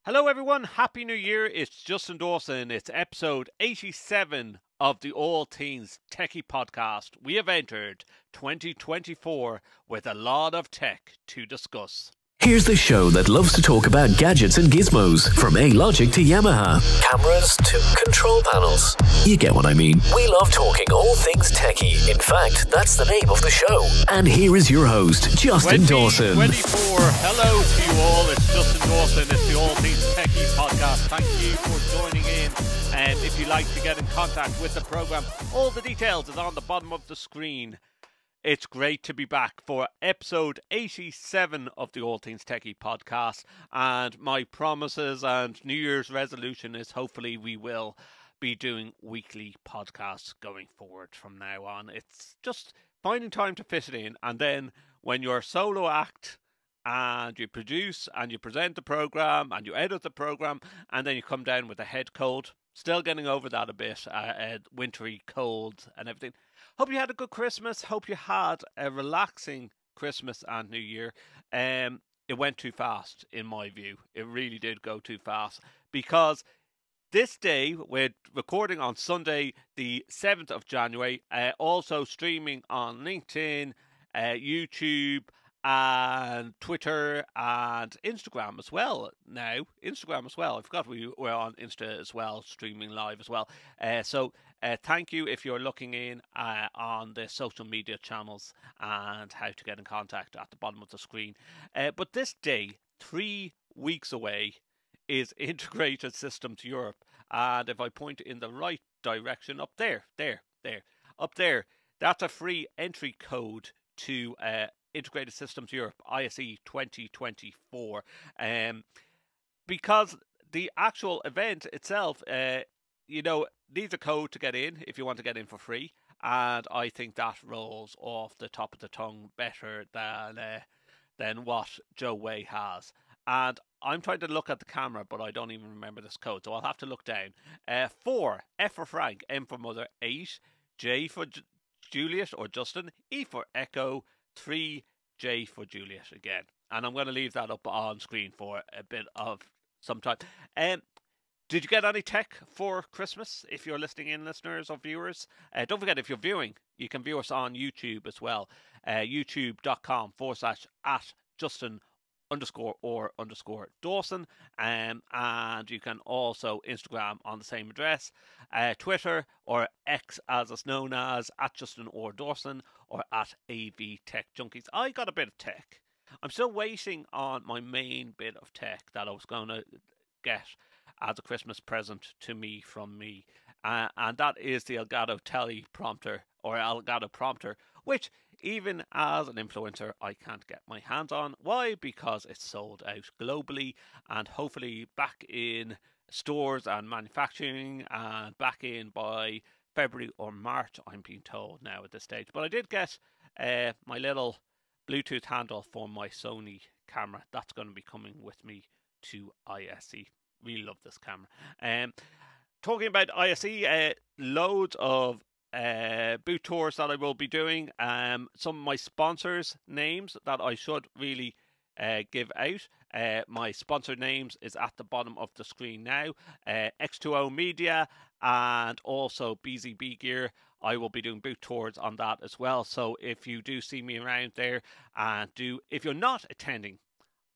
Hello everyone, Happy New Year, it's Justin Dawson, it's episode 87 of the All Things TechIE Podcast. We have entered 2024 with a lot of tech to discuss. Here's the show that loves to talk about gadgets and gizmos, from A-Logic to Yamaha, cameras to control panels. You get what I mean. We love talking all things techie. In fact, that's the name of the show. And here is your host, Justin Dawson. 2024, hello to you all, it's Justin Dawson, it's the All Things TechIE Podcast. Thank you for joining in, and if you'd like to get in contact with the programme, all the details is on the bottom of the screen. It's great to be back for episode 87 of the All Things TechIE Podcast, and my promises and New Year's resolution is hopefully we will be doing weekly podcasts going forward from now on. It's just finding time to fit it in, and then when you're a solo act and you produce and you present the program and you edit the program and then you come down with a head cold, still getting over that a bit, wintry cold and everything. Hope you had a good Christmas. Hope you had a relaxing Christmas and New Year. It went too fast, in my view. It really did go too fast. Because this day, we're recording on Sunday, the 7th of January. Also streaming on LinkedIn, YouTube, and Twitter and Instagram as well now. Instagram as well. I forgot we were on Insta as well, streaming live as well. So thank you if you're looking in on the social media channels and how to get in contact at the bottom of the screen. But this day, 3 weeks away, is Integrated Systems Europe. And if I point in the right direction, up there, up there, that's a free entry code to Integrated Systems Europe, ISE 2024. Because the actual event itself, needs a code to get in if you want to get in for free. And I think that rolls off the top of the tongue better than what Joe Way has. And I'm trying to look at the camera, but I don't even remember this code, so I'll have to look down. 4, F for Frank, M for Mother, 8, J for Juliet or Justin, E for Echo, 3, J for Juliet again. And I'm going to leave that up on screen for a bit of some time. Did you get any tech for Christmas? If you're listening in, listeners or viewers, don't forget, if you're viewing, you can view us on YouTube as well. youtube.com/Justin_or_Dawson. And you can also Instagram on the same address, Twitter or X as it's known as, @Justin_or_Dawson or @AV Tech Junkies. I got a bit of tech. I'm still waiting on my main bit of tech that I was going to get as a Christmas present to me from me. And that is the Elgato teleprompter or Elgato prompter, which even as an influencer, I can't get my hands on. Why? Because it's sold out globally and hopefully back in stores and manufacturing and back in by February or March, I'm being told now at this stage. But I did get my little Bluetooth handle for my Sony camera. That's going to be coming with me to ISE. Really love this camera. Talking about ISE, loads of boot tours that I will be doing. Some of my sponsors' names that I should really give out. My sponsor names is at the bottom of the screen now. X2O Media and also BZB Gear. I will be doing boot tours on that as well. So if you do see me around there, and if you're not attending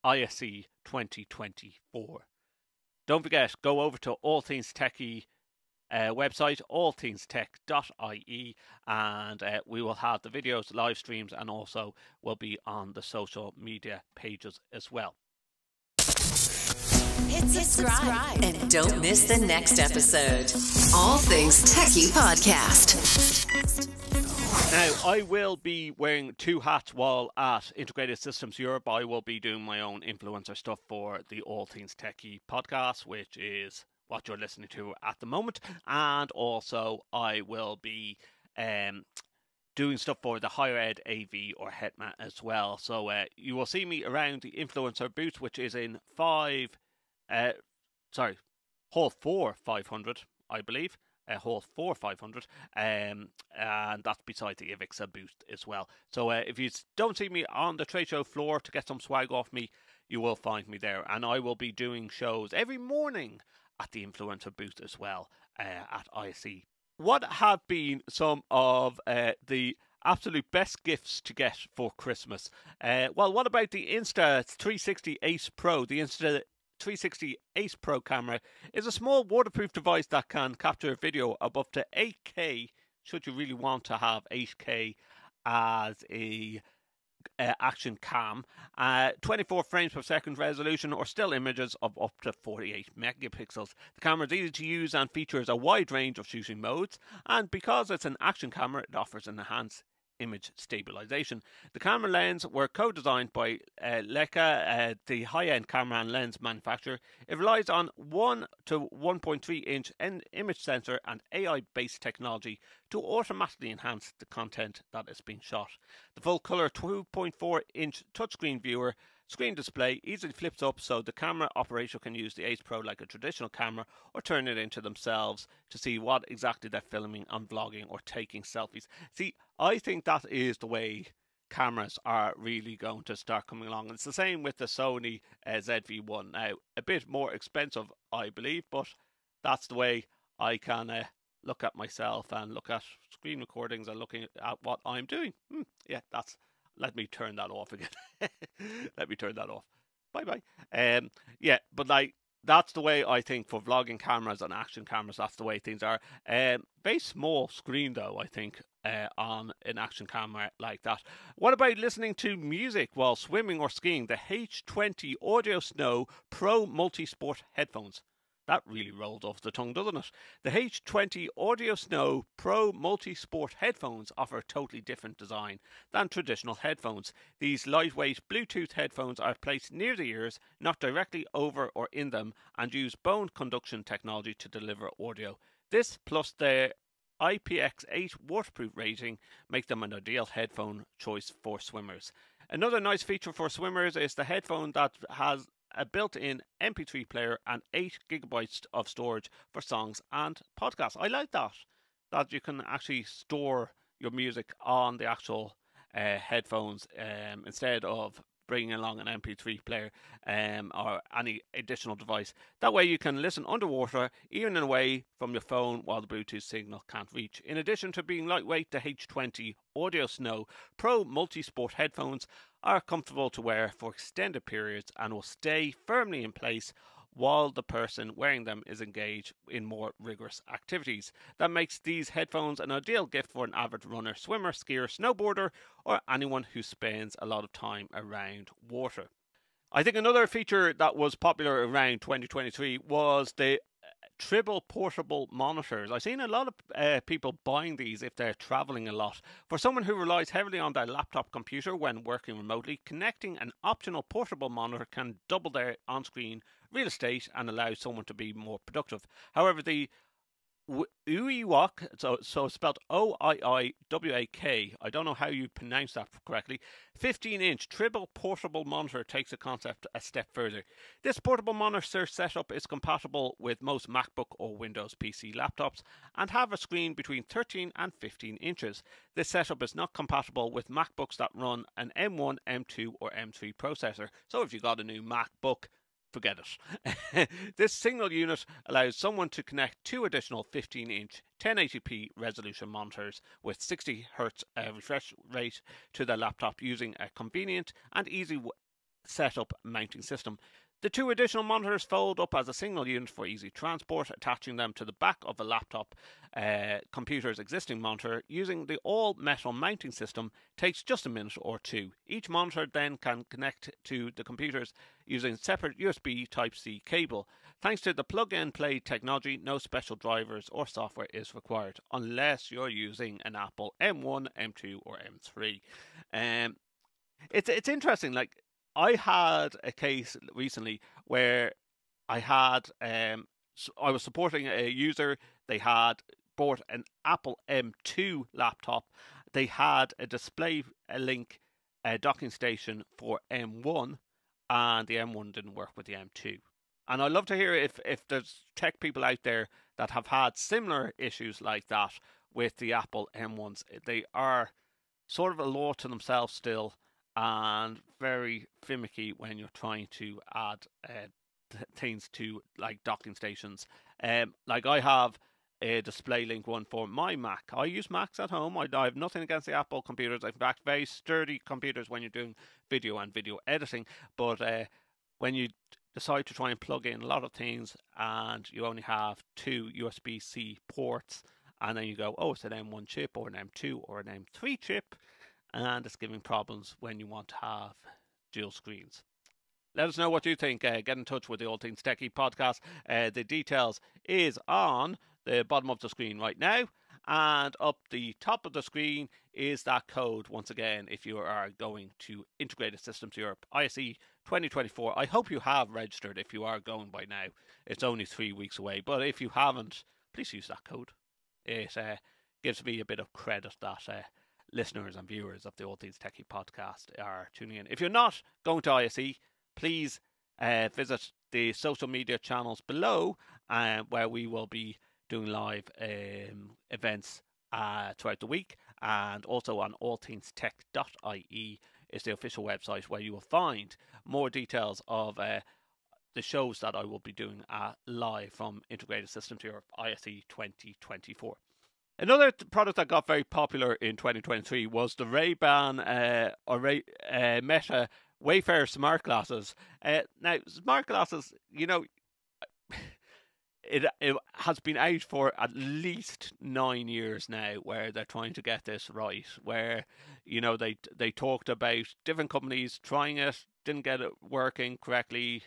ISE 2024, don't forget, go over to All Things TechIE website, allthingstech.ie, and we will have the videos, live streams, and also will be on the social media pages as well. Hit subscribe and don't miss the next episode. All Things TechIE Podcast. Now, I will be wearing 2 hats while at Integrated Systems Europe. I will be doing my own influencer stuff for the All Things TechIE Podcast, which is what you're listening to at the moment. And also, I will be doing stuff for the Higher Ed AV or HETMA as well. So you will see me around the influencer booth, which is in Hall 4 500, I believe. Hall 4 500, and that's beside the Ivixa booth as well. So if you don't see me on the trade show floor to get some swag off me, you will find me there. And I will be doing shows every morning at the Influencer booth as well at ISE. What have been some of the absolute best gifts to get for Christmas? Well, what about the Insta360 Ace Pro? The Insta360 Ace Pro camera is a small waterproof device that can capture video of up to 8K, should you really want to have 8K as a action cam, 24 frames per second resolution or still images of up to 48 megapixels. The camera is easy to use and features a wide range of shooting modes, and because it's an action camera, it offers an enhanced image stabilization. The camera lens were co-designed by Leica, the high-end camera and lens manufacturer. It relies on 1 to 1.3 inch image sensor and AI-based technology to automatically enhance the content that is being shot. The full-color 2.4 inch touchscreen viewer screen display easily flips up so the camera operator can use the Ace Pro like a traditional camera or turn it into themselves to see what exactly they're filming and vlogging or taking selfies. See, I think that is the way cameras are really going to start coming along. It's the same with the Sony ZV-1. Now, a bit more expensive, I believe, but that's the way I can look at myself and look at screen recordings and looking at what I'm doing. Yeah, that's... Let me turn that off again. Let me turn that off. Bye-bye. Yeah, but like, that's the way I think for vlogging cameras and action cameras, that's the way things are. Very small screen, though, I think, on an action camera like that. What about listening to music while swimming or skiing? The H20 Audio Snow Pro Multi-Sport headphones. That really rolled off the tongue, doesn't it? The H20 Audio Snow Pro Multi-Sport headphones offer a totally different design than traditional headphones. These lightweight Bluetooth headphones are placed near the ears, not directly over or in them, and use bone conduction technology to deliver audio. This, plus their IPX8 waterproof rating, make them an ideal headphone choice for swimmers. Another nice feature for swimmers is the headphone that has a built-in MP3 player and 8 gigabytes of storage for songs and podcasts. I like that you can actually store your music on the actual headphones instead of bringing along an MP3 player or any additional device. That way you can listen underwater, even away from your phone, while the Bluetooth signal can't reach. In addition to being lightweight, the H20 Audio Snow Pro Multi-Sport headphones are comfortable to wear for extended periods and will stay firmly in place while the person wearing them is engaged in more rigorous activities. That makes these headphones an ideal gift for an avid runner, swimmer, skier, snowboarder, or anyone who spends a lot of time around water. I think another feature that was popular around 2023 was the Tribble portable monitors. I've seen a lot of people buying these if they're traveling a lot. For someone who relies heavily on their laptop computer when working remotely, connecting an optional portable monitor can double their on-screen real estate and allow someone to be more productive. However, the UIWAK, so spelled OIIWAK, I don't know how you pronounce that correctly, 15-inch Tribble portable monitor takes the concept a step further. This portable monitor setup is compatible with most MacBook or Windows PC laptops and have a screen between 13 and 15 inches. This setup is not compatible with MacBooks that run an M1, M2 or M3 processor, so if you got a new MacBook, forget it. This single unit allows someone to connect two additional 15-inch 1080p resolution monitors with 60 Hz refresh rate to their laptop using a convenient and easy setup mounting system. The two additional monitors fold up as a single unit for easy transport. Attaching them to the back of the laptop computer's existing monitor using the all-metal mounting system takes just a minute or two. Each monitor then can connect to the computers using separate USB Type-C cable. Thanks to the plug-and-play technology, no special drivers or software is required unless you're using an Apple M1, M2 or M3. It's interesting, like, I had a case recently where I had, I was supporting a user. They had bought an Apple M2 laptop. They had a display link docking station for M1, and the M1 didn't work with the M2. And I'd love to hear if there's tech people out there that have had similar issues like that with the Apple M1s. They are sort of a law to themselves still. and very finicky when you're trying to add things to like docking stations. Like I have a display link one for my Mac. I use Macs at home. I have nothing against the Apple computers. In fact, very sturdy computers when you're doing video and video editing. But when you decide to try and plug in a lot of things and you only have 2 USB-C ports, and then you go, oh, it's an M1 chip or an M2 or an M3 chip, and it's giving problems when you want to have dual screens. Let us know what you think. Get in touch with the All Things TechIE Podcast. The details is on the bottom of the screen right now, and up the top of the screen is that code once again if you are going to Integrated Systems Europe ISE 2024. I hope you have registered if you are going by now. It's only 3 weeks away, but if you haven't, please use that code. It gives me a bit of credit that listeners and viewers of the All Things TechIE Podcast are tuning in. If you're not going to ISE, please visit the social media channels below where we will be doing live events throughout the week, and also on allthingstech.ie is the official website where you will find more details of the shows that I will be doing live from Integrated Systems Europe ISE 2024. Another product that got very popular in 2023 was the Ray-Ban Meta Wayfarer smart glasses. Now, smart glasses, you know, it has been out for at least 9 years now, where they're trying to get this right. Where, you know, they talked about different companies trying it, didn't get it working correctly.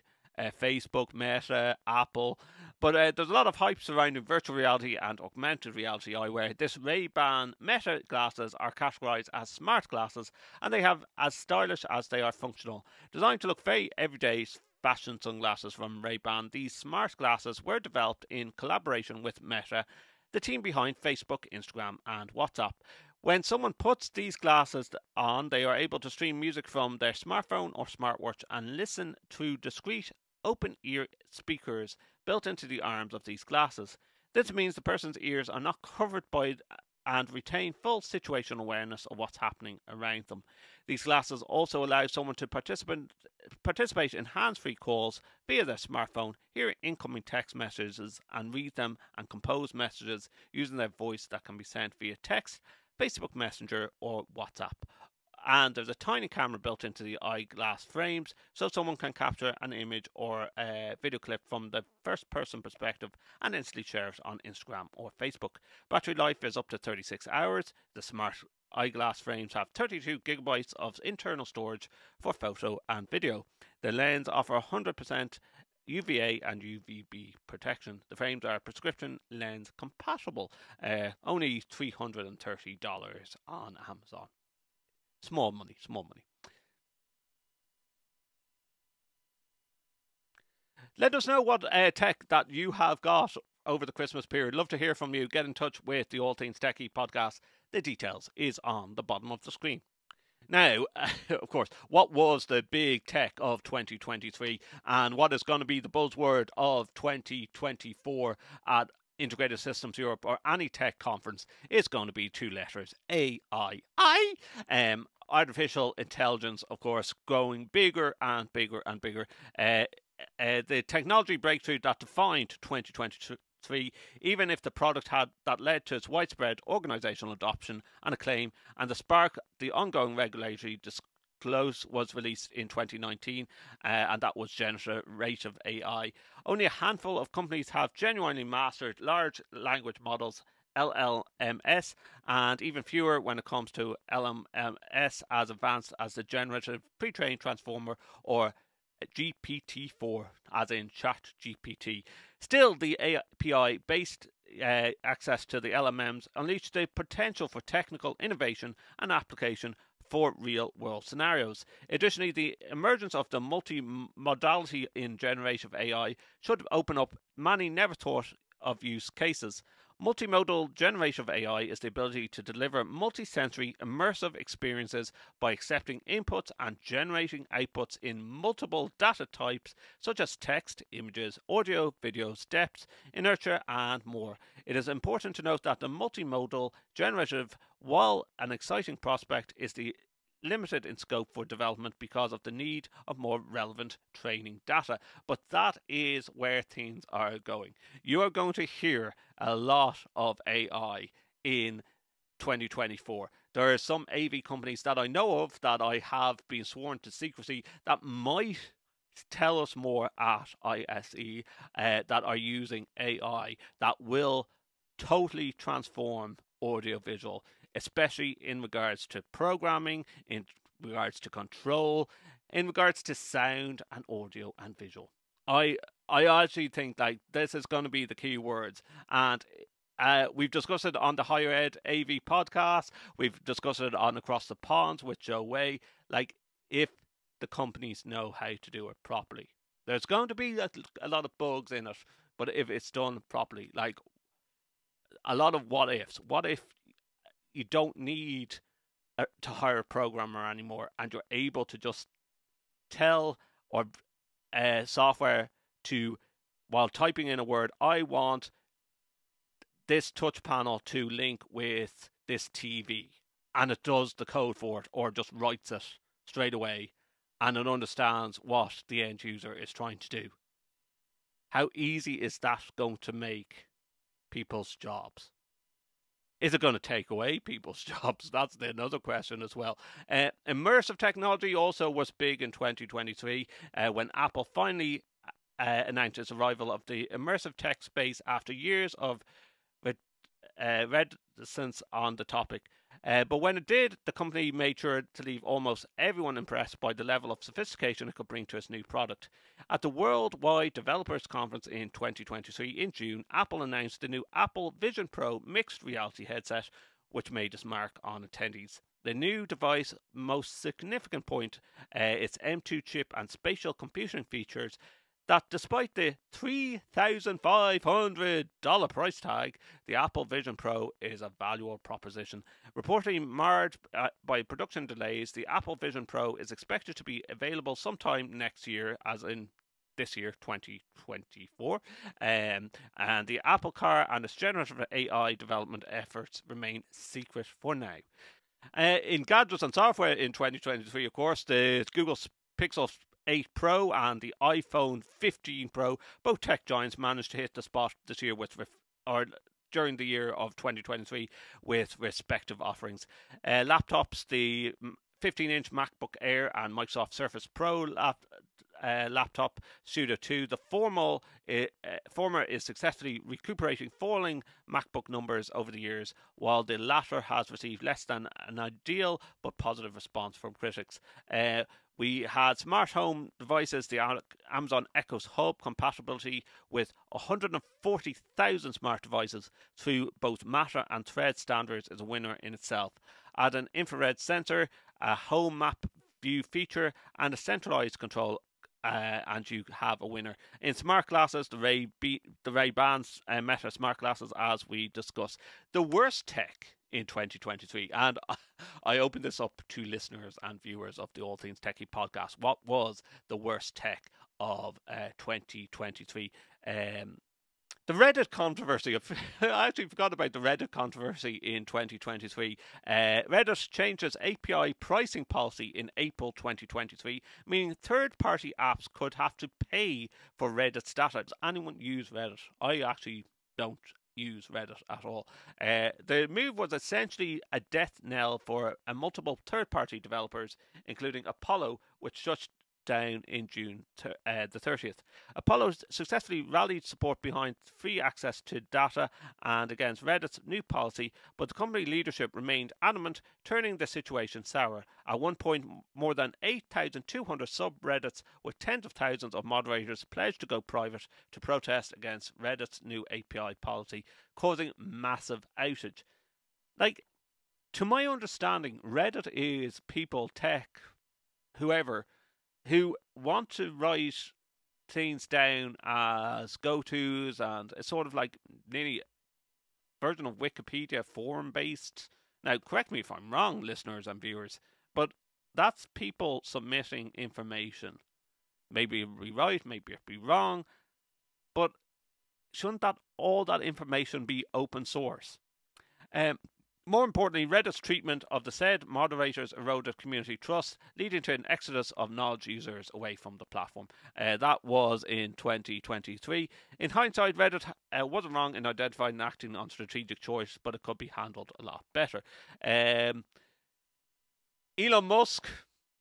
Facebook, Meta, Apple. But there's a lot of hype surrounding virtual reality and augmented reality eyewear. This Ray-Ban Meta glasses are categorized as smart glasses, and they have as stylish as they are functional. Designed to look very everyday fashion sunglasses from Ray-Ban, these smart glasses were developed in collaboration with Meta, the team behind Facebook, Instagram and WhatsApp. When someone puts these glasses on, they are able to stream music from their smartphone or smartwatch and listen to discrete open-ear speakers built into the arms of these glasses. This means the person's ears are not covered by and retain full situational awareness of what's happening around them. These glasses also allow someone to participate in hands-free calls via their smartphone, hear incoming text messages and read them, and compose messages using their voice that can be sent via text, Facebook Messenger or WhatsApp. And there's a tiny camera built into the eyeglass frames, so someone can capture an image or a video clip from the first person perspective and instantly share it on Instagram or Facebook. Battery life is up to 36 hours. The smart eyeglass frames have 32 gigabytes of internal storage for photo and video. The lens offer 100% UVA and UVB protection. The frames are prescription lens compatible. Only $330 on Amazon. Small money. Let us know what tech that you have got over the Christmas period. Love to hear from you. Get in touch with the All Things TechIE Podcast. The details is on the bottom of the screen. Now, of course, what was the big tech of 2023 and what is going to be the buzzword of 2024 at Integrated Systems Europe or any tech conference is going to be 2 letters, AI. Artificial intelligence, of course, growing bigger and bigger and bigger. The technology breakthrough that defined 2023, even if the product that led to its widespread organizational adoption and acclaim, and the ongoing regulatory disclose was released in 2019, and that was generative AI. Only a handful of companies have genuinely mastered large language models, LLMS, and even fewer when it comes to LLMS as advanced as the Generative Pre-trained Transformer or GPT-4, as in ChatGPT. Still, the API-based access to the LLMs unleashed the potential for technical innovation and application for real-world scenarios. Additionally, the emergence of the multimodality in generative AI should open up many never thought of use cases. Multimodal generative AI is the ability to deliver multi-sensory immersive experiences by accepting inputs and generating outputs in multiple data types such as text, images, audio, videos, depth, inertia and more. It is important to note that the multimodal generative, while an exciting prospect, is the limited in scope for development because of the need of more relevant training data. But that is where things are going. You are going to hear a lot of AI in 2024. There are some AV companies that I know of that I have been sworn to secrecy that might tell us more at ISE that are using AI that will totally transform audiovisual, especially in regards to programming, in regards to control, in regards to sound and audio and visual. I actually think like this is going to be the key words, and we've discussed it on the Higher Ed AV podcast. We've discussed it on Across the Pond with Joe Way. Like, if the companies know how to do it properly, there's going to be a lot of bugs in it, but if it's done properly, like a lot of what ifs. What if you don't need to hire a programmer anymore, and you're able to just tell or software to, while typing in a word, I want this touch panel to link with this TV, and it does the code for it, or just writes it straight away, and it understands what the end user is trying to do. How easy is that going to make people's jobs? Is it going to take away people's jobs? That's another question as well. Immersive technology also was big in 2023 when Apple finally announced its arrival of the immersive tech space after years of reticence on the topic. But when it did, the company made sure to leave almost everyone impressed by the level of sophistication it could bring to its new product. At the Worldwide Developers Conference in 2023 in June, Apple announced the new Apple Vision Pro mixed reality headset, which made its mark on attendees. The new device most significant point, its M2 chip and spatial computing features, that despite the $3,500 price tag, the Apple Vision Pro is a valuable proposition. Reportedly marred by production delays, the Apple Vision Pro is expected to be available sometime next year, as in this year, 2024. And the Apple Car and its generative AI development efforts remain secret for now. In gadgets and software in 2023, of course, the Google Pixel 8 Pro and the iPhone 15 Pro, both tech giants managed to hit the spot this year during the year of 2023 with respective offerings. Laptops, the 15-inch MacBook Air and Microsoft Surface Pro laptop Studio 2. The former is successfully recuperating falling MacBook numbers over the years, while the latter has received less than an ideal but positive response from critics. We had smart home devices, the Amazon Echo's Hub compatibility with 140,000 smart devices through both Matter and Thread standards is a winner in itself. Add an infrared sensor, a home map view feature, and a centralized control, and you have a winner. In smart glasses, the Ray-Ban Meta smart glasses, as we discussed. The worst tech in 2023, and I open this up to listeners and viewers of the All Things TechIE podcast. What was the worst tech of 2023? The Reddit controversy. I actually forgot about the Reddit controversy in 2023. Reddit changed its API pricing policy in April 2023, meaning third-party apps could have to pay for Reddit's data. Does anyone use Reddit? I actually don't use Reddit at all. The move was essentially a death knell for multiple third-party developers, including Apollo, which shut down in June the 30th. Apollo successfully rallied support behind free access to data and against Reddit's new policy, but the company leadership remained adamant, turning the situation sour. At one point, more than 8,200 subreddits with tens of thousands of moderators pledged to go private to protest against Reddit's new API policy, causing massive outage. Like, to my understanding, Reddit is people, tech, whoever, who want to write things down as go-tos, and it's sort of like nearly a version of Wikipedia forum-based. Now, correct me if I'm wrong, listeners and viewers, but that's people submitting information. Maybe it'll be right, maybe it'll be wrong, but shouldn't all that information be open source? More importantly, Reddit's treatment of the said moderators eroded community trust, leading to an exodus of knowledge users away from the platform. That was in 2023. In hindsight, Reddit wasn't wrong in identifying and acting on strategic choice, but it could be handled a lot better. Elon Musk,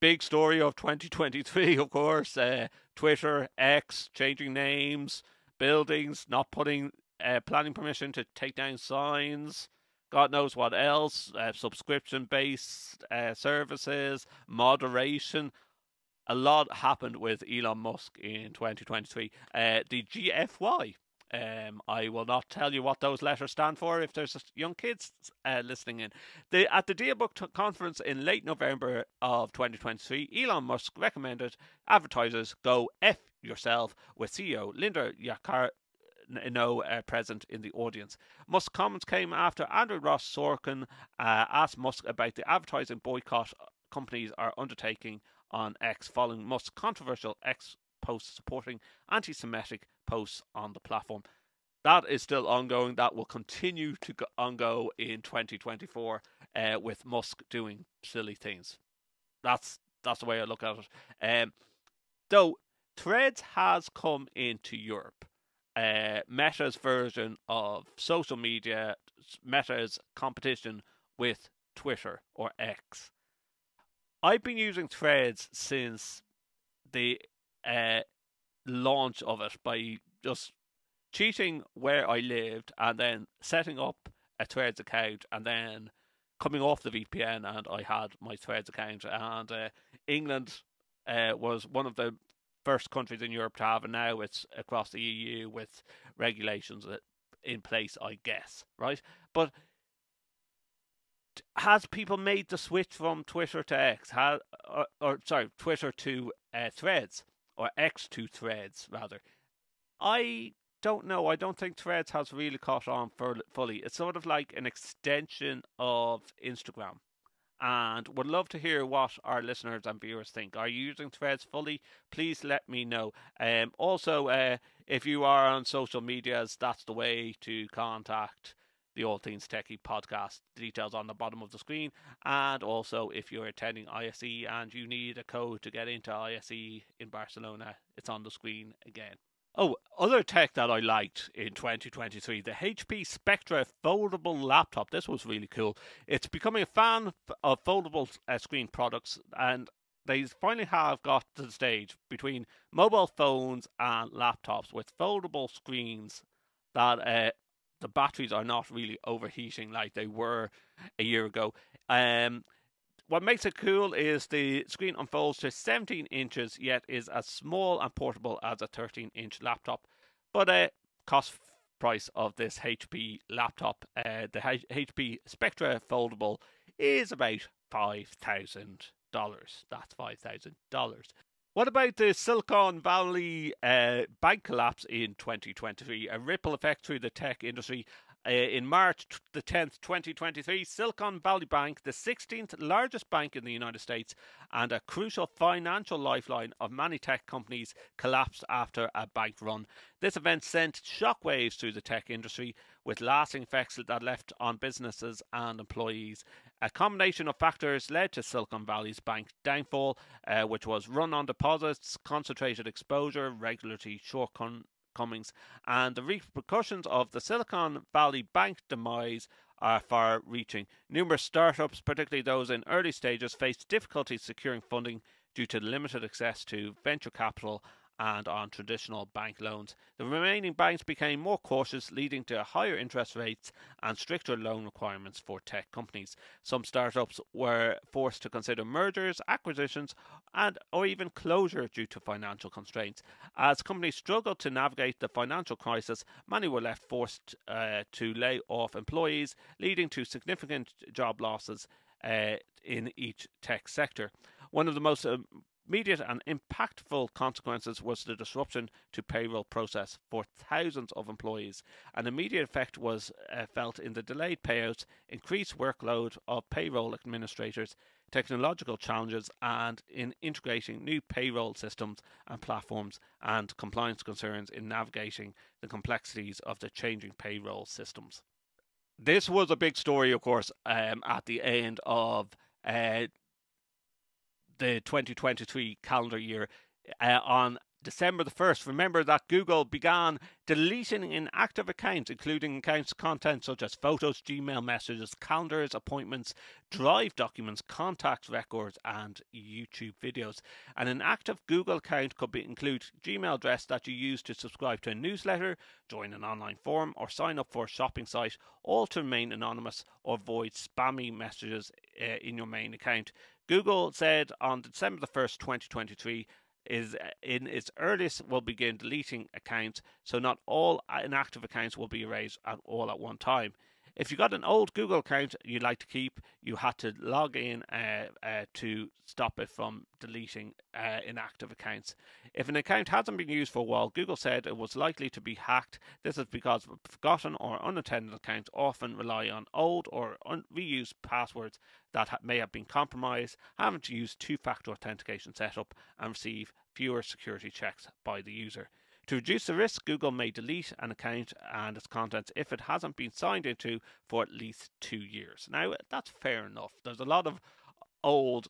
big story of 2023, of course. Twitter, X, changing names, buildings, not putting planning permission to take down signs. God knows what else, subscription-based services, moderation. A lot happened with Elon Musk in 2023. The GFY, I will not tell you what those letters stand for if there's young kids listening in. At the DealBook conference in late November of 2023, Elon Musk recommended advertisers go F yourself, with CEO Linda present in the audience. Musk's comments came after Andrew Ross Sorkin asked Musk about the advertising boycott companies are undertaking on X following Musk's controversial X posts supporting anti-Semitic posts on the platform. That is still ongoing. That will continue to ongo in 2024 with Musk doing silly things. That's the way I look at it. Though Threads has come into Europe. Meta's version of social media, Meta's competition with Twitter or X. I've been using Threads since the launch of it by just cheating where I lived and then setting up a Threads account and then coming off the VPN, and I had my Threads account, and England was one of the first countries in Europe to have, and now it's across the EU with regulations in place, I guess, right? But has people made the switch from Twitter to X? Twitter to Threads, or X to Threads, rather? I don't know. I don't think Threads has really caught on fully. It's sort of like an extension of Instagram. And would love to hear what our listeners and viewers think. Are you using Threads fully? Please let me know. Also, if you are on social medias, that's the way to contact the All Things TechIE Podcast. Details on the bottom of the screen. And also, if you're attending ISE and you need a code to get into ISE in Barcelona, it's on the screen again. Oh, other tech that I liked in 2023, the HP Spectra foldable laptop. This was really cool. It's becoming a fan of foldable screen products, and they finally have got to the stage between mobile phones and laptops with foldable screens that the batteries are not really overheating like they were a year ago. What makes it cool is the screen unfolds to 17 inches, yet is as small and portable as a 13-inch laptop. But cost price of this HP laptop, the HP Spectra foldable, is about $5,000. That's $5,000. What about the Silicon Valley bank collapse in 2023? A ripple effect through the tech industry. In March the 10th, 2023, Silicon Valley Bank, the 16th largest bank in the United States and a crucial financial lifeline of many tech companies, collapsed after a bank run. This event sent shockwaves through the tech industry, with lasting effects that left on businesses and employees. A combination of factors led to Silicon Valley's bank downfall, which was run on deposits, concentrated exposure, regulatory shortcomings, and the repercussions of the Silicon Valley Bank demise are far-reaching. Numerous startups, particularly those in early stages, faced difficulties securing funding due to limited access to venture capital and on traditional bank loans. The remaining banks became more cautious, leading to higher interest rates and stricter loan requirements for tech companies. Some startups were forced to consider mergers, acquisitions, or even closure due to financial constraints. As companies struggled to navigate the financial crisis, many were left forced to lay off employees, leading to significant job losses in each tech sector. One of the most immediate and impactful consequences was the disruption to payroll process for thousands of employees. An immediate effect was felt in the delayed payouts, increased workload of payroll administrators, technological challenges, and in integrating new payroll systems and platforms, and compliance concerns in navigating the complexities of the changing payroll systems. This was a big story, of course, at the end of the 2023 calendar year on December the 1st. Remember that Google began deleting inactive accounts, including accounts content such as photos, Gmail messages, calendars, appointments, Drive documents, contact records, and YouTube videos. An inactive Google account could include Gmail address that you use to subscribe to a newsletter, join an online forum, or sign up for a shopping site, all to remain anonymous or avoid spammy messages in your main account. Google said on December the 1st, 2023, is in its earliest will begin deleting accounts, so not all inactive accounts will be erased at one time. If you got an old Google account you'd like to keep, you had to log in to stop it from deleting inactive accounts. If an account hasn't been used for a while, Google said it was likely to be hacked. This is because forgotten or unattended accounts often rely on old or reused passwords that may have been compromised, having to use two-factor authentication setup, and receive fewer security checks by the user. To reduce the risk, Google may delete an account and its contents if it hasn't been signed into for at least 2 years. Now, that's fair enough. There's a lot of old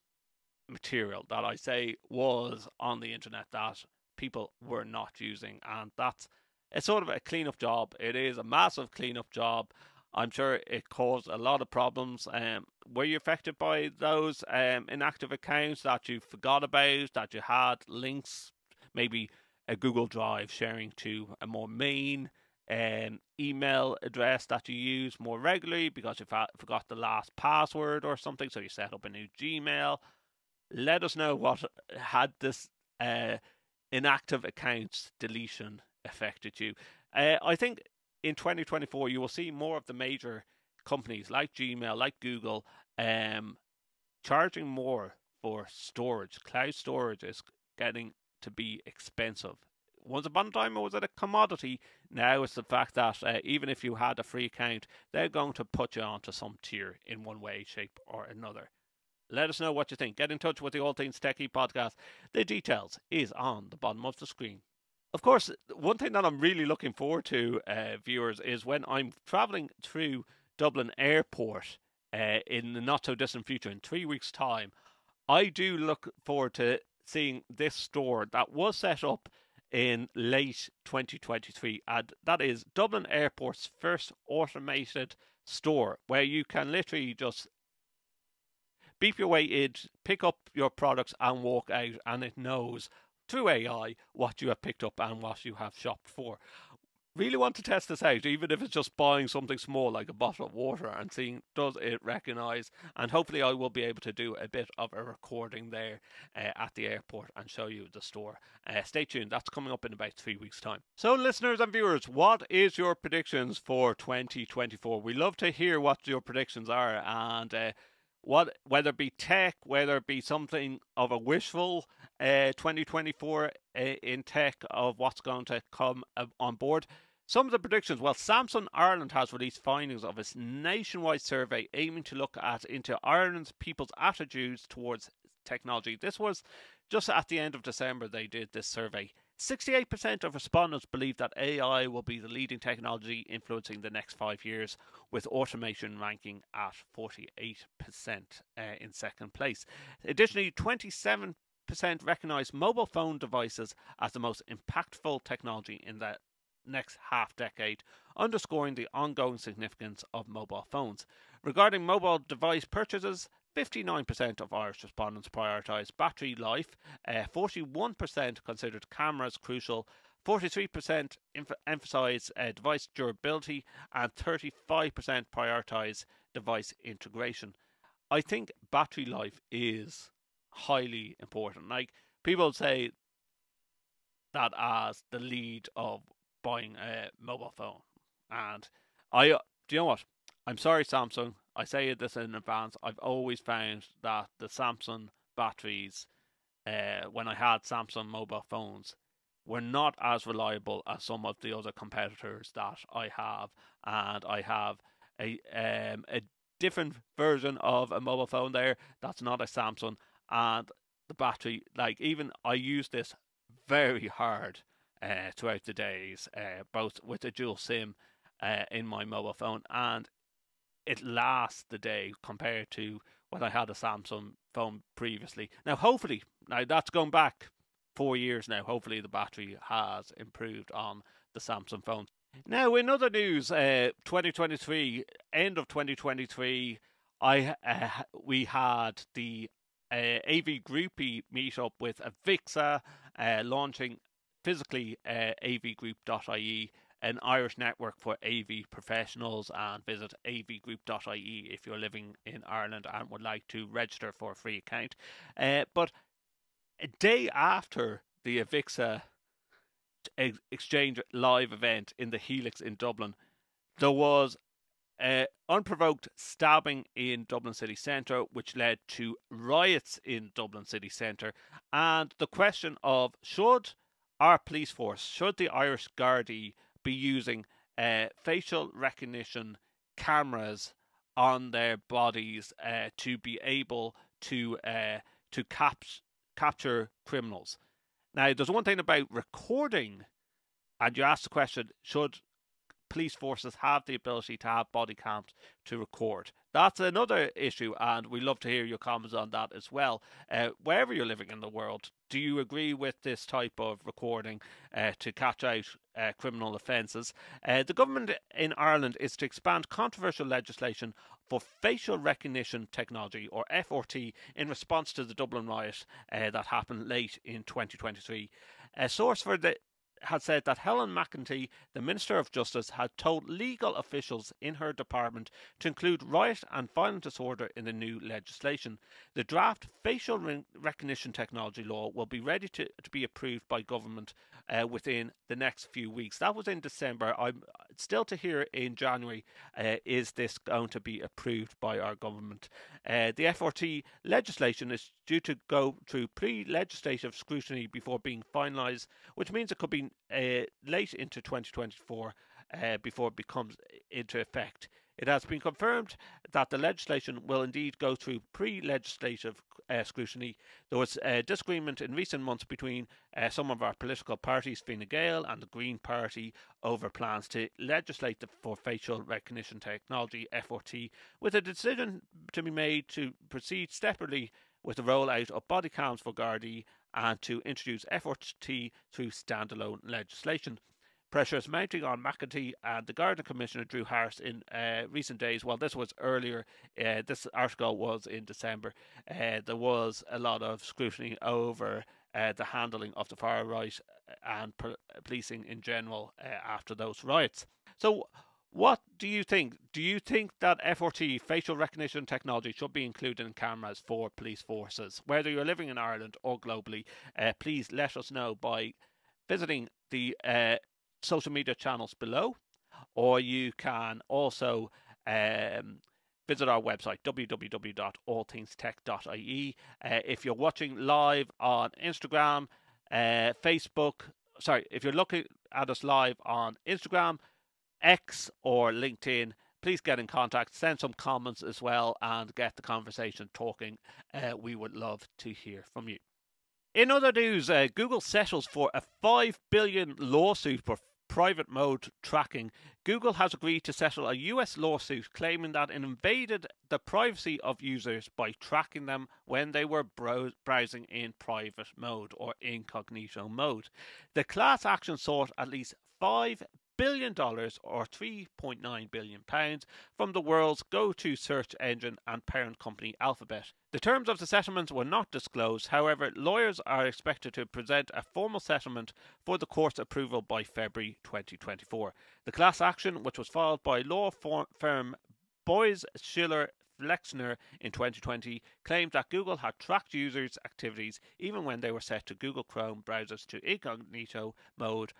material that I say was on the internet that people were not using, and it's sort of a cleanup job. It is a massive cleanup job. I'm sure it caused a lot of problems. Were you affected by those inactive accounts that you forgot about, that you had links, maybe a Google Drive sharing to a more main email address that you use more regularly because you forgot the last password or something, so you set up a new Gmail? Let us know what had this inactive accounts deletion affected you. I think in 2024 you will see more of the major companies like Gmail, like Google, charging more for storage. Cloud storage is getting to be expensive. Once upon a time, was it a commodity? Now it's the fact that even if you had a free account, they're going to put you onto some tier in one way, shape, or another. Let us know what you think. Get in touch with the All Things TechIE Podcast. The details is on the bottom of the screen. Of course, one thing that I'm really looking forward to, viewers, is when I'm travelling through Dublin Airport in the not so distant future, in 3 weeks' time. I do look forward to seeing this store that was set up in late 2023, and that is Dublin Airport's first automated store, where you can literally just beep your way in, pick up your products and walk out, and it knows through AI what you have picked up and what you have shopped for. Really want to test this out, even if it's just buying something small like a bottle of water and seeing does it recognise, and hopefully I will be able to do a bit of a recording there at the airport and show you the store. Stay tuned, that's coming up in about 3 weeks' time. So listeners and viewers, what is your predictions for 2024? We love to hear what your predictions are, and whether it be tech, whether it be something of a wishful 2024 in tech of what's going to come on board. Some of the predictions, well, Samsung Ireland has released findings of its nationwide survey aiming to look into Ireland's people's attitudes towards technology. This was just at the end of December they did this survey. 68% of respondents believe that AI will be the leading technology influencing the next 5 years, with automation ranking at 48% in second place. Additionally, 27% recognise mobile phone devices as the most impactful technology in the next half decade, underscoring the ongoing significance of mobile phones. Regarding mobile device purchases, 59% of Irish respondents prioritise battery life, 41% considered cameras crucial, 43% emphasise device durability, and 35% prioritise device integration. I think battery life is highly important. Like, people say that as the lead of buying a mobile phone, and do you know what? I'm sorry, Samsung. I say this in advance. I've always found that the Samsung batteries, when I had Samsung mobile phones, were not as reliable as some of the other competitors that I have. And I have a different version of a mobile phone there that's not a Samsung, and the battery, like, even I use this very hard throughout the days, both with a dual SIM in my mobile phone, and it lasts the day compared to when I had a Samsung phone previously. Now, hopefully, now that's going back 4 years now. Hopefully, the battery has improved on the Samsung phone. Now, in other news, 2023, end of 2023, we had the AV Groupie meetup with Avixa, launching physically avgroup.ie, an Irish network for AV professionals, and visit avgroup.ie if you're living in Ireland and would like to register for a free account. But a day after the Avixa Exchange live event in the Helix in Dublin, there was unprovoked stabbing in Dublin city centre, which led to riots in Dublin city centre, and the question of should our police force, should the Irish Gardaí be using facial recognition cameras on their bodies to be able to capture criminals. Now, there's one thing about recording, and you ask the question, should police forces have the ability to have body cams to record? That's another issue, and we love to hear your comments on that as well. Wherever you're living in the world, do you agree with this type of recording to catch out criminal offences? The government in Ireland is to expand controversial legislation for facial recognition technology, or FRT, in response to the Dublin riot that happened late in 2023. A source for the had said that Helen McEntee, the Minister of Justice, had told legal officials in her department to include riot and violent disorder in the new legislation. The draft facial recognition technology law will be ready to be approved by government within the next few weeks. That was in December. I'm still to hear in January, is this going to be approved by our government? The FRT legislation is due to go through pre-legislative scrutiny before being finalised, which means it could be late into 2024 before it becomes into effect. It has been confirmed that the legislation will indeed go through pre-legislative scrutiny. There was disagreement in recent months between some of our political parties, Fine Gael and the Green Party, over plans to legislate for facial recognition technology, FRT, with a decision to be made to proceed separately with the rollout of body cams for Gardaí and to introduce FRT through standalone legislation. Pressure is mounting on McEntee and the Garda Commissioner Drew Harris in recent days. Well, this was earlier. This article was in December. There was a lot of scrutiny over the handling of the far right and policing in general after those riots. So, what do you think? Do you think that FRT, facial recognition technology, should be included in cameras for police forces? Whether you're living in Ireland or globally, please let us know by visiting the social media channels below, or you can also visit our website www.allthingstech.ie. If you're watching live on Instagram, Facebook, if you're looking at us live on Instagram, X or LinkedIn, please get in contact, send some comments as well, and get the conversation talking. We would love to hear from you. In other news, Google settles for a $5 billion lawsuit for private mode tracking. Google has agreed to settle a US lawsuit claiming that it invaded the privacy of users by tracking them when they were browsing in private mode or incognito mode. The class action sought at least $5 billion or £3.9 billion from the world's go-to search engine and parent company Alphabet. The terms of the settlement were not disclosed. However, lawyers are expected to present a formal settlement for the court's approval by February 2024. The class action, which was filed by law firm Boyes Schiller Flexner in 2020, claimed that Google had tracked users' activities even when they were set to Google Chrome browsers to incognito mode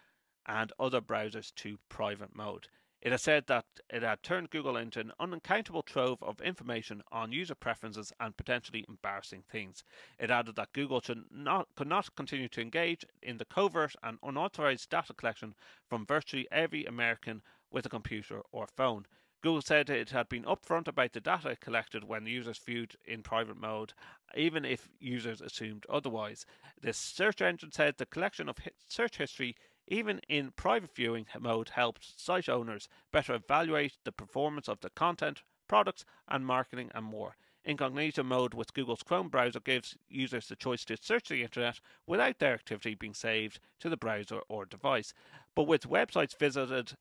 and other browsers to private mode. It has said that it had turned Google into an uncountable trove of information on user preferences and potentially embarrassing things. It added that Google could not continue to engage in the covert and unauthorized data collection from virtually every American with a computer or phone. Google said it had been upfront about the data collected when users viewed in private mode, even if users assumed otherwise. The search engine said the collection of search history even in private viewing mode helped site owners better evaluate the performance of the content products and marketing and more. Incognito mode with Google's Chrome browser gives users the choice to search the internet without their activity being saved to the browser or device. But with websites visited,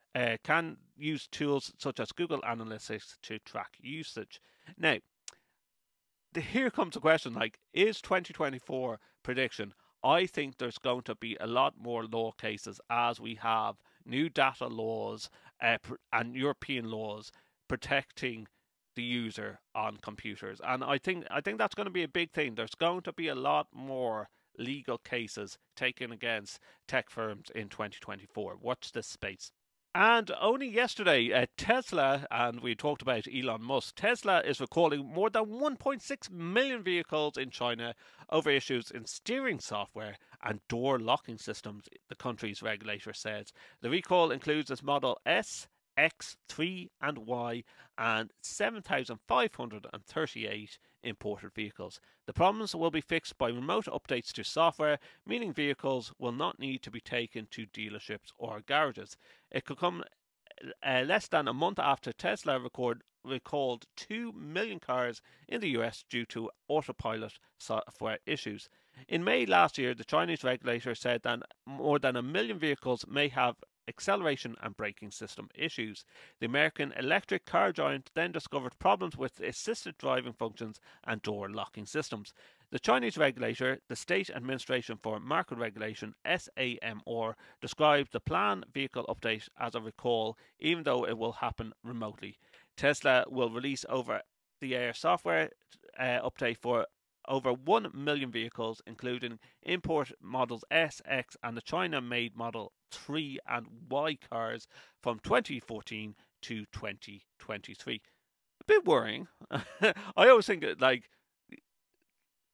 can use tools such as Google Analytics to track usage. Now, here comes the question, like, is 2024 prediction? I think there's going to be a lot more law cases as we have new data laws and European laws protecting the user on computers, and I think that's going to be a big thing. There's going to be a lot more legal cases taken against tech firms in 2024. Watch this space. And only yesterday, Tesla, and we talked about Elon Musk, Tesla is recalling more than 1.6 million vehicles in China over issues in steering software and door locking systems, the country's regulator says. The recall includes its Model S, X, 3 and Y and 7,538 imported vehicles. The problems will be fixed by remote updates to software, meaning vehicles will not need to be taken to dealerships or garages. It could come less than a month after Tesla recalled 2 million cars in the US due to autopilot software issues. In May last year, the Chinese regulator said that more than 1 million vehicles may have acceleration and braking system issues. The American electric car giant then discovered problems with assisted driving functions and door locking systems. The Chinese regulator, the State Administration for Market Regulation (SAMR), described the planned vehicle update as a recall, even though it will happen remotely. Tesla will release over-the-air software update for over 1 million vehicles, including import models S, X and the China-made Model 3 and Y cars from 2014 to 2023. A bit worrying. I always think like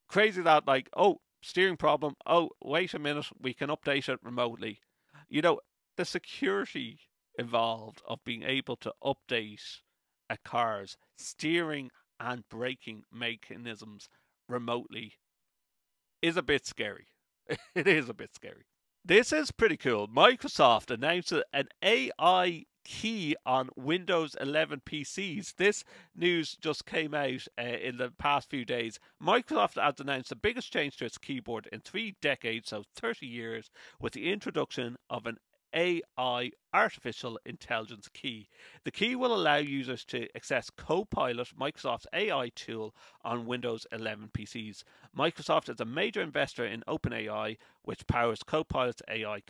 crazy that like, oh, steering problem, oh, wait a minute, we can update it remotely. You know, the security involved of being able to update a car's steering and braking mechanisms remotely is a bit scary. It is a bit scary. This is pretty cool. Microsoft announced an AI key on Windows 11 PCs. This news just came out in the past few days. Microsoft has announced the biggest change to its keyboard in 3 decades, so 30 years, with the introduction of an AI artificial intelligence key. The key will allow users to access Copilot, Microsoft's AI tool, on Windows 11 PCs. Microsoft is a major investor in OpenAI, which powers Copilot's AI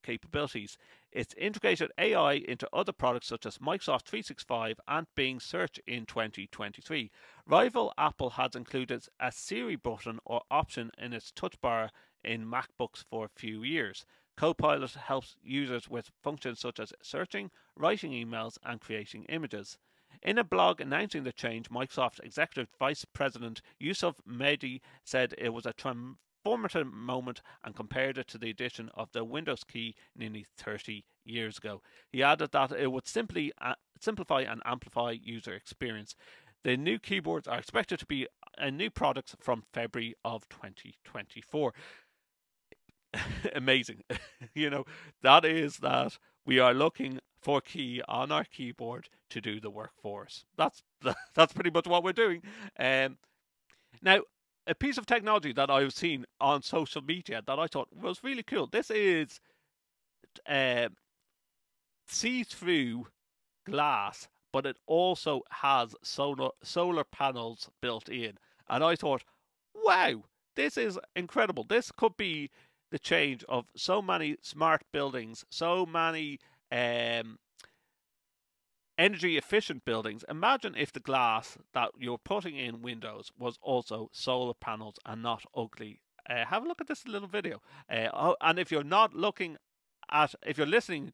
capabilities. It's integrated AI into other products such as Microsoft 365 and Bing Search in 2023. Rival Apple has included a Siri button or option in its touch bar in MacBooks for a few years. Copilot helps users with functions such as searching, writing emails, and creating images. In a blog announcing the change, Microsoft Executive Vice President Yusuf Mehdi said it was a transformative moment and compared it to the addition of the Windows key nearly 30 years ago. He added that it would simplify and amplify user experience. The new keyboards are expected to be new products from February of 2024. Amazing. You know, that is that we are looking for key on our keyboard to do the work for us. That's pretty much what we're doing. Now, a piece of technology that I've seen on social media that I thought was really cool. This is see-through glass, but it also has solar panels built in. And I thought, wow, this is incredible. This could be the change of so many smart buildings, so many energy efficient buildings. Imagine if the glass that you're putting in windows was also solar panels and not ugly. Have a look at this little video. And if you're listening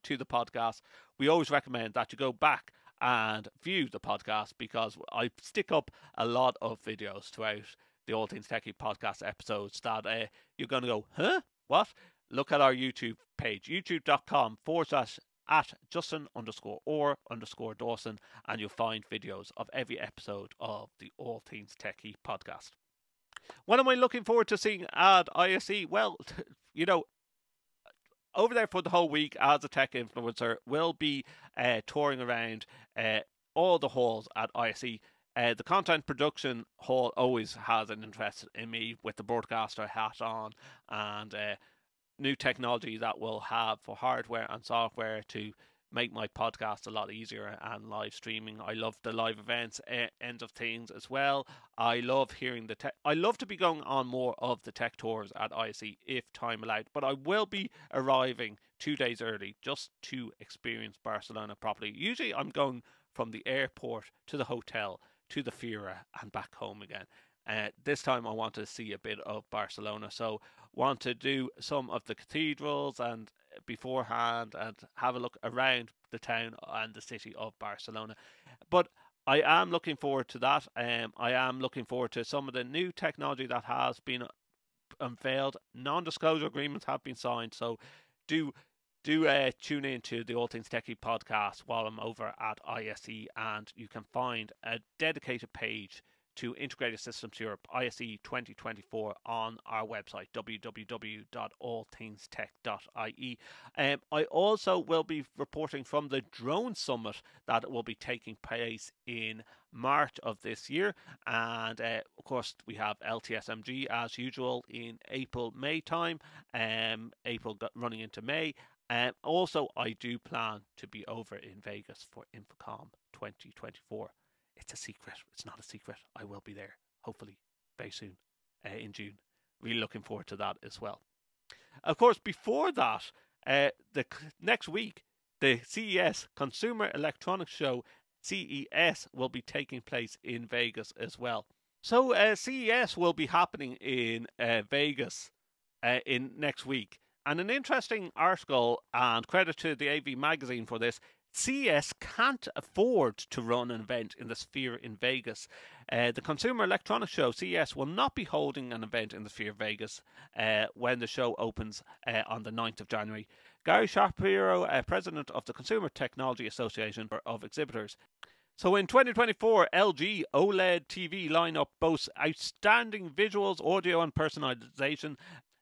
to the podcast, we always recommend that you go back and view the podcast, because I stick up a lot of videos throughout the All Things TechIE podcast episodes that you're going to go, huh? What? Look at our YouTube page, youtube.com/Justin_or_Dawson, and you'll find videos of every episode of the All Things TechIE podcast. When am I looking forward to seeing at ISE? Well, you know, over there for the whole week as a tech influencer, will be touring around all the halls at ISE. The content production hall always has an interest in me with the broadcaster hat on, and new technology that will have for hardware and software to make my podcast a lot easier, and live streaming. I love the live events end of things as well. I love hearing the tech. I love to be going on more of the tech tours at ISE if time allowed, but I will be arriving 2 days early just to experience Barcelona properly. Usually I'm going from the airport to the hotel to the Fira and back home again. This time I want to see a bit of Barcelona, so want to do some of the cathedrals and beforehand and have a look around the town and the city of Barcelona. But I am looking forward to that. I am looking forward to some of the new technology that has been unveiled. Non-disclosure agreements have been signed, so do tune in to the All Things TechIE podcast while I'm over at ISE, and you can find a dedicated page to Integrated Systems Europe ISE 2024 on our website www.allthingstech.ie. I also will be reporting from the drone summit that will be taking place in March of this year, and of course we have LTSMG as usual in April-May time, April running into May. Also, I do plan to be over in Vegas for Infocom 2024. It's a secret. It's not a secret. I will be there, hopefully, very soon, in June. Really looking forward to that as well. Of course, before that, the next week, the CES, Consumer Electronics Show, CES, will be taking place in Vegas as well. So, CES will be happening in Vegas in next week. And an interesting article, and credit to the AV magazine for this, CES can't afford to run an event in the Sphere in Vegas. The Consumer Electronics Show, CES, will not be holding an event in the Sphere Vegas when the show opens on the 9th of January. Gary Shapiro, president of the Consumer Technology Association of Exhibitors. So in 2024, LG OLED TV lineup boasts outstanding visuals, audio and personalization.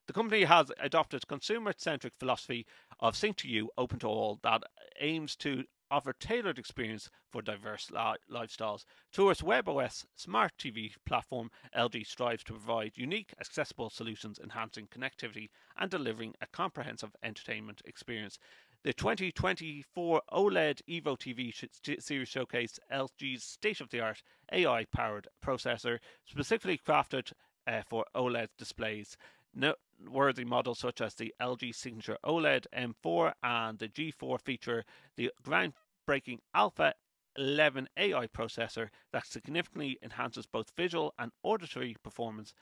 The company has adopted a consumer-centric philosophy of Sync to You, Open to All, that aims to offer tailored experience for diverse lifestyles. Through its WebOS smart TV platform, LG strives to provide unique, accessible solutions enhancing connectivity and delivering a comprehensive entertainment experience. The 2024 OLED Evo TV series showcased LG's state-of-the-art AI-powered processor, specifically crafted for OLED displays. Noteworthy models such as the LG Signature OLED M4 and the G4 feature the groundbreaking Alpha 11 AI processor that significantly enhances both visual and auditory performance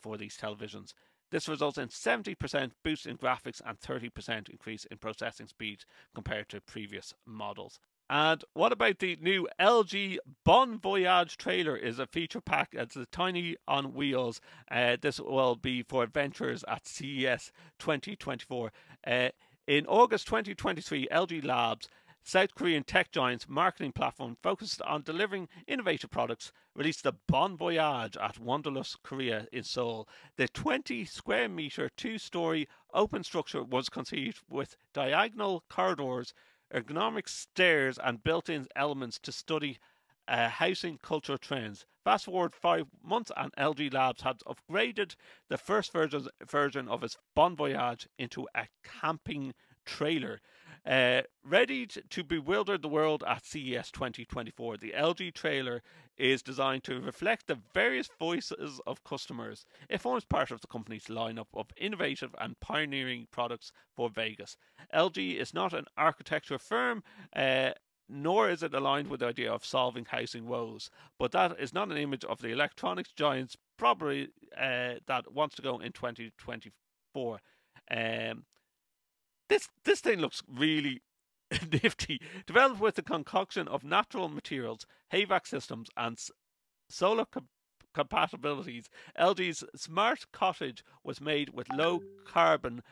for these televisions. This results in 70% boost in graphics and 30% increase in processing speed compared to previous models. And what about the new LG Bon Voyage trailer? Is a feature pack. It's a tiny on wheels. This will be for adventures at CES 2024. In August 2023, LG Labs, South Korean tech giant's marketing platform focused on delivering innovative products, released the Bon Voyage at Wanderlust Korea in Seoul. The 20 square meter, 2-story open structure was conceived with diagonal corridors, ergonomic stairs and built-in elements to study housing culture trends. Fast forward 5 months and LG Labs had upgraded the first version of its Bon Voyage into a camping trailer. Ready to bewilder the world at CES 2024, the LG trailer is designed to reflect the various voices of customers. It forms part of the company's lineup of innovative and pioneering products for Vegas. LG is not an architecture firm, nor is it aligned with the idea of solving housing woes, but that is not an image of the electronics giants probably that wants to go in 2024. This thing looks really nifty. Developed with the concoction of natural materials, HVAC systems and solar compatibilities, LG's smart cottage was made with low carbon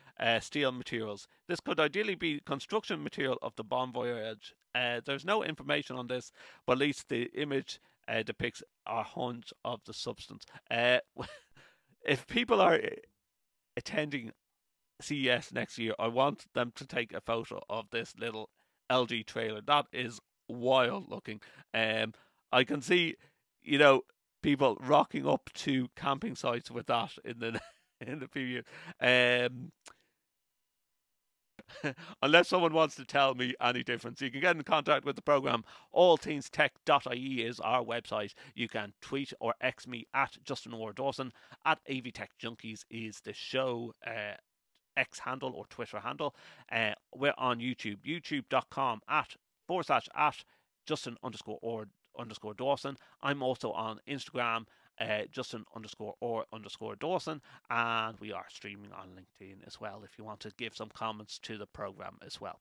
steel materials. This could ideally be construction material of the Bon Voyage. There's no information on this, but at least the image depicts a hunch of the substance. If people are attending CES next year, I want them to take a photo of this little LG trailer. That is wild looking. I can see, people rocking up to camping sites with that in the preview. Unless someone wants to tell me any difference, you can get in contact with the program. allthingstech.ie is our website. You can tweet or X me at Justin or Dawson. At AVTechJunkies is the show X handle or Twitter handle. We're on YouTube, youtube.com /at Justin_or_Dawson. I'm also on Instagram, Justin_or_Dawson, and we are streaming on LinkedIn as well if you want to give some comments to the program as well.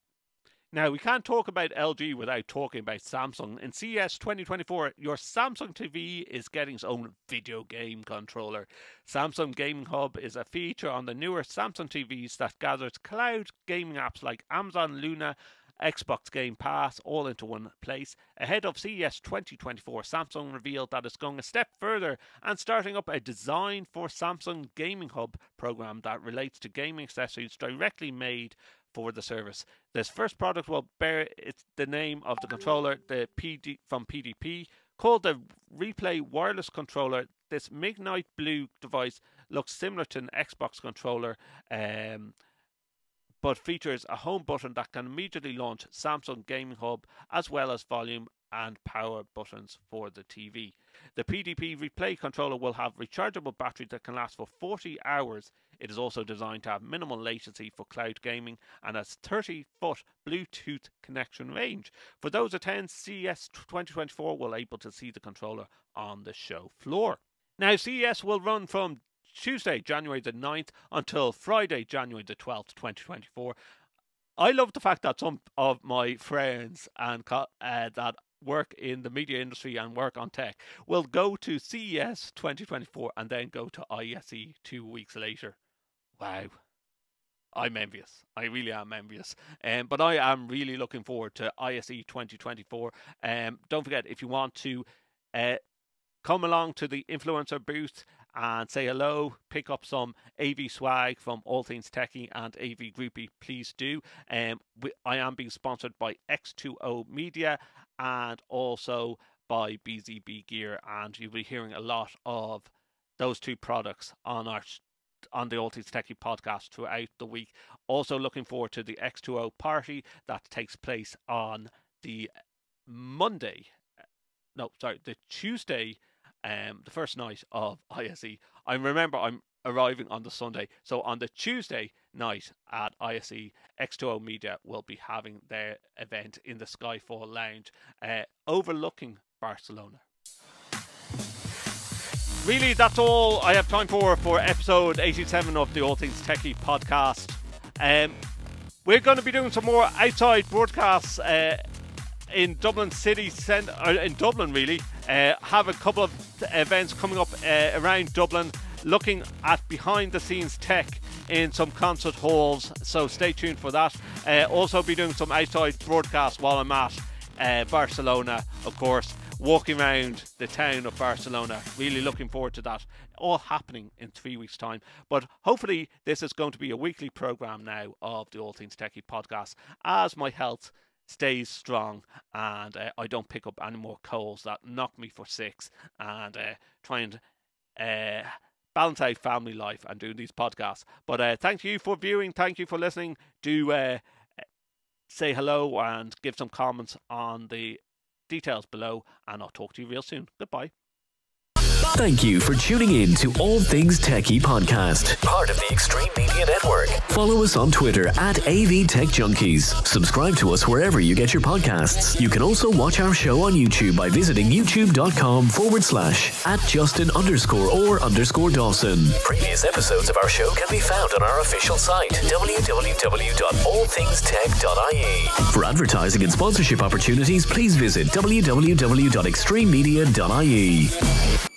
Now, we can't talk about LG without talking about Samsung. In CES 2024, your Samsung TV is getting its own video game controller. Samsung Gaming Hub is a feature on the newer Samsung TVs that gathers cloud gaming apps like Amazon Luna, Xbox Game Pass all into one place. Ahead of CES 2024, Samsung revealed that it's going a step further and starting up a Design for Samsung Gaming Hub program that relates to gaming accessories directly made for the service. This first product will bear the name of the controller, from PDP, called the Replay Wireless Controller. This midnight blue device looks similar to an Xbox controller, but features a home button that can immediately launch Samsung Gaming Hub, as well as volume and power buttons for the TV. The PDP Replay controller will have rechargeable battery that can last for 40 hours. It is also designed to have minimal latency for cloud gaming and has 30-foot Bluetooth connection range. For those attending CES 2024 will able to see the controller on the show floor. Now, CES will run from Tuesday, January the 9th until Friday, January the 12th, 2024. I love the fact that some of my friends and that work in the media industry and work on tech will go to CES 2024 and then go to ISE 2 weeks later. Wow. I'm envious. I really am envious. But I am really looking forward to ISE 2024. Don't forget, if you want to come along to the influencer booth and say hello, pick up some AV swag from All Things TechIE and AV Groupie, please do. I am being sponsored by X2O Media and also by BZB Gear, and you'll be hearing a lot of those two products on the All Things TechIE podcast throughout the week. Also looking forward to the X2O party that takes place on the Tuesday, the first night of ISE. I'm arriving on the Sunday, so on the Tuesday night at ISE, X2O Media will be having their event in the Skyfall Lounge, overlooking Barcelona. Really, that's all I have time for episode 87 of the All Things TechIE podcast. We're going to be doing some more outside broadcasts in Dublin city centre, in Dublin really. Have a couple of events coming up around Dublin, looking at behind the scenes tech in some concert halls, so stay tuned for that. Also be doing some outside broadcasts while I'm at Barcelona, of course, walking around the town of Barcelona. Really looking forward to that, all happening in 3 weeks time. But hopefully this is going to be a weekly program now of the All Things TechIE podcast, as my health stays strong and I don't pick up any more colds that knock me for six, and try and balance out family life and doing these podcasts. But thank you for viewing, thank you for listening. Do say hello and give some comments on the details below, and I'll talk to you real soon. Goodbye. Thank you for tuning in to All Things TechIE Podcast, part of the Extreme Media Network. Follow us on Twitter at AVTechJunkies. Subscribe to us wherever you get your podcasts. You can also watch our show on YouTube by visiting youtube.com/@Justin_or_Dawson. Previous episodes of our show can be found on our official site, www.allthingstech.ie. For advertising and sponsorship opportunities, please visit www.extrememedia.ie.